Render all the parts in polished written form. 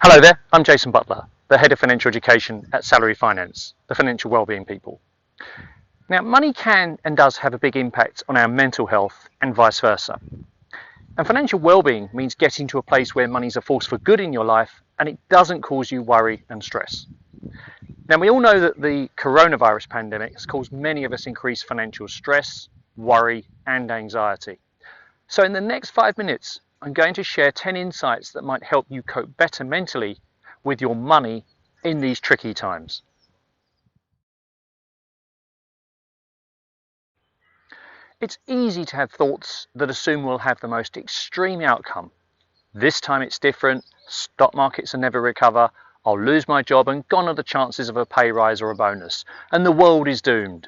Hello there, I'm Jason Butler, the Head of Financial Education at Salary Finance, the financial wellbeing people. Now, money can and does have a big impact on our mental health and vice versa. And financial wellbeing means getting to a place where money's a force for good in your life and it doesn't cause you worry and stress. Now, we all know that the coronavirus pandemic has caused many of us increased financial stress, worry, and anxiety. So in the next 5 minutes, I'm going to share 10 insights that might help you cope better mentally with your money in these tricky times. It's easy to have thoughts that assume we'll have the most extreme outcome. This time it's different, stock markets will never recover, I'll lose my job and gone are the chances of a pay rise or a bonus, and the world is doomed.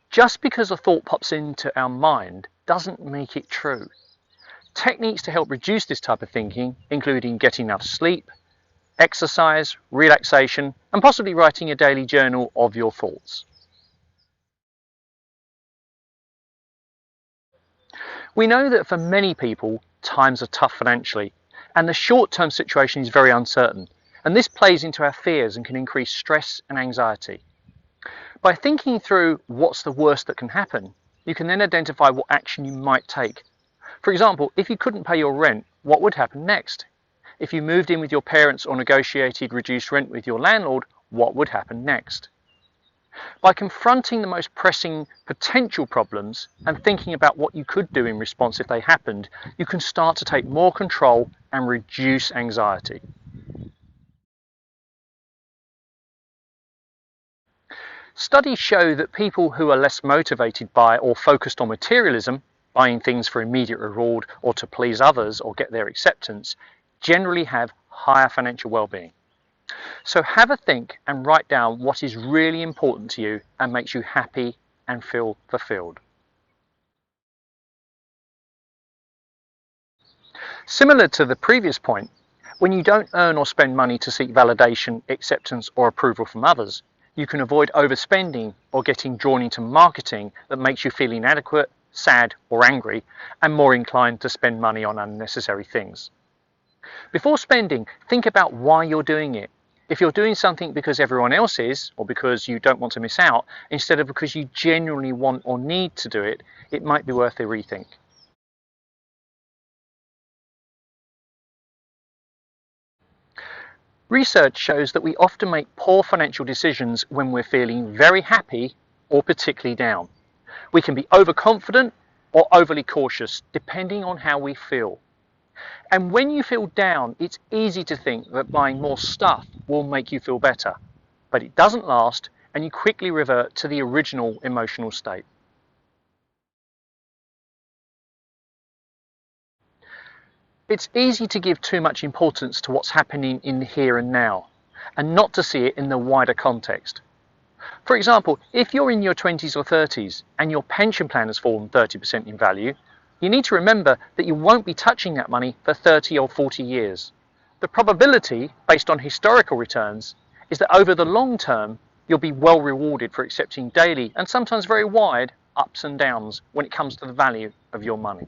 Just because a thought pops into our mind doesn't make it true. Techniques to help reduce this type of thinking, including getting enough sleep, exercise, relaxation, and possibly writing a daily journal of your thoughts. We know that for many people, times are tough financially, and the short-term situation is very uncertain, and this plays into our fears and can increase stress and anxiety. By thinking through what's the worst that can happen, you can then identify what action you might take. For example, if you couldn't pay your rent, what would happen next? If you moved in with your parents or negotiated reduced rent with your landlord, what would happen next? By confronting the most pressing potential problems and thinking about what you could do in response if they happened, you can start to take more control and reduce anxiety. Studies show that people who are less motivated by or focused on materialism, buying things for immediate reward or to please others or get their acceptance, generally have higher financial well-being. So have a think and write down what is really important to you and makes you happy and feel fulfilled. Similar to the previous point, when you don't earn or spend money to seek validation, acceptance or approval from others, you can avoid overspending or getting drawn into marketing that makes you feel inadequate, sad or angry, and more inclined to spend money on unnecessary things. Before spending, think about why you're doing it. If you're doing something because everyone else is, or because you don't want to miss out, instead of because you genuinely want or need to do it, it might be worth a rethink. Research shows that we often make poor financial decisions when we're feeling very happy or particularly down. We can be overconfident or overly cautious, depending on how we feel. And when you feel down, it's easy to think that buying more stuff will make you feel better, but it doesn't last and you quickly revert to the original emotional state. It's easy to give too much importance to what's happening in the here and now, and not to see it in the wider context. For example, if you're in your 20s or 30s and your pension plan has fallen 30% in value, you need to remember that you won't be touching that money for 30 or 40 years. The probability, based on historical returns, is that over the long term, you'll be well rewarded for accepting daily and sometimes very wide ups and downs when it comes to the value of your money.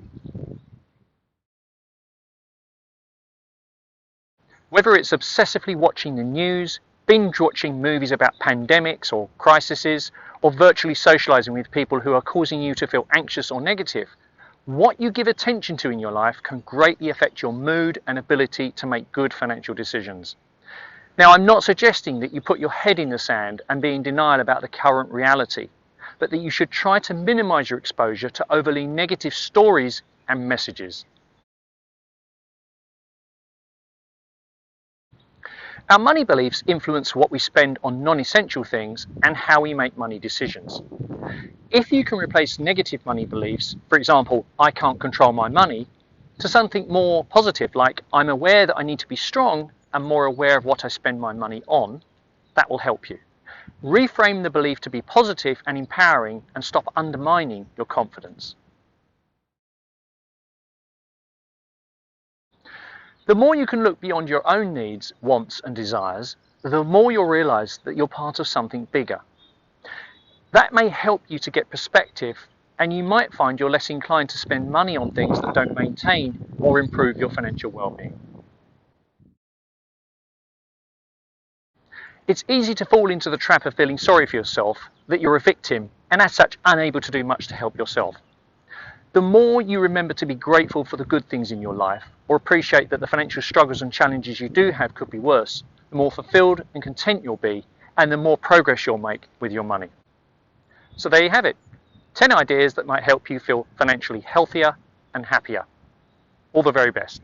Whether it's obsessively watching the news, binge watching movies about pandemics or crises, or virtually socializing with people who are causing you to feel anxious or negative, what you give attention to in your life can greatly affect your mood and ability to make good financial decisions. Now, I'm not suggesting that you put your head in the sand and be in denial about the current reality, but that you should try to minimize your exposure to overly negative stories and messages. Our money beliefs influence what we spend on non-essential things and how we make money decisions. If you can replace negative money beliefs, for example, I can't control my money, to something more positive like I'm aware that I need to be strong and more aware of what I spend my money on, that will help you. Reframe the belief to be positive and empowering and stop undermining your confidence. The more you can look beyond your own needs, wants and desires, the more you'll realize that you're part of something bigger. That may help you to get perspective, and you might find you're less inclined to spend money on things that don't maintain or improve your financial well-being. It's easy to fall into the trap of feeling sorry for yourself, that you're a victim, and as such unable to do much to help yourself. The more you remember to be grateful for the good things in your life, or appreciate that the financial struggles and challenges you do have could be worse, the more fulfilled and content you'll be, and the more progress you'll make with your money. So there you have it, 10 ideas that might help you feel financially healthier and happier. All the very best.